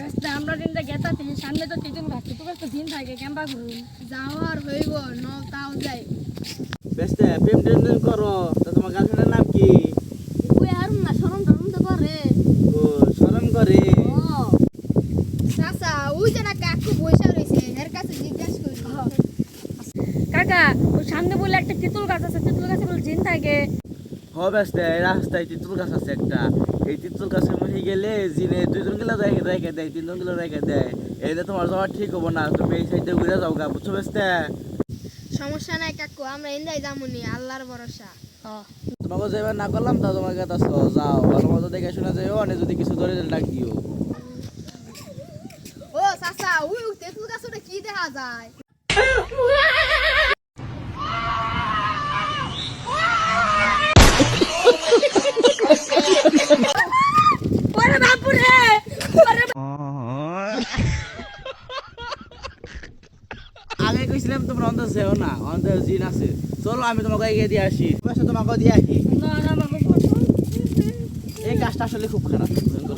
বেস্তে আমরা দিনটা গেতাছি সামনে তো তিতুল গাছ তো দিন থাকে ক্যাম্পা ঘুরুন যাওয়ার হইব ন তাও যাই বেস্তে প্রেম টেম করো তা তোমার গার্লফ্রেন্ডের নাম কি? ওই আর না শরম টরম তো করে ও শরম করে। ও চাচা ওই যে না কাকু বসে রইছে এর কাছে জিজ্ঞাসা করি কাকা ওই সামনে বলে একটা তিতুল গাছ আছে তিতুল গাছে বলে জিন থাকে হ বেস্তে এই রাস্তায় তিতুল গাছ আছে একটা, এই তিতুল গাছের মধ্যে গেলে জিনে 2 জন গেলে রেখে দেয় 3 জন গেলে রেখে দেয়, এইটা তোমার যাওয়া ঠিক হবো না, তুমি এই সাইডে ঘুরে যাও গা, বুঝছো বেস্তে? সমস্যা নাই কাকু আমরা এন্দাই যামুনি আল্লাহর ভরসা তোমাকে যেবার না করলাম তা তোমার কাছে যাও, ভালো মতো দেখে শোনা যাও, অনেক যদি কিছু ধরে ডাক দিও। ও চাচা ওই তেঁতুল গাছটা কি দেখা যায় ওরে বাপুরে আগে কইছিলাম তোমরা অন্তর যেও না, অন্তর জিন আছে, চলো আমি তোমাকে এগিয়ে দিয়ে আসি, তোমাকে দিয়ে আসি। না না বাবা এই গাছটা আসলে খুব খারাপ।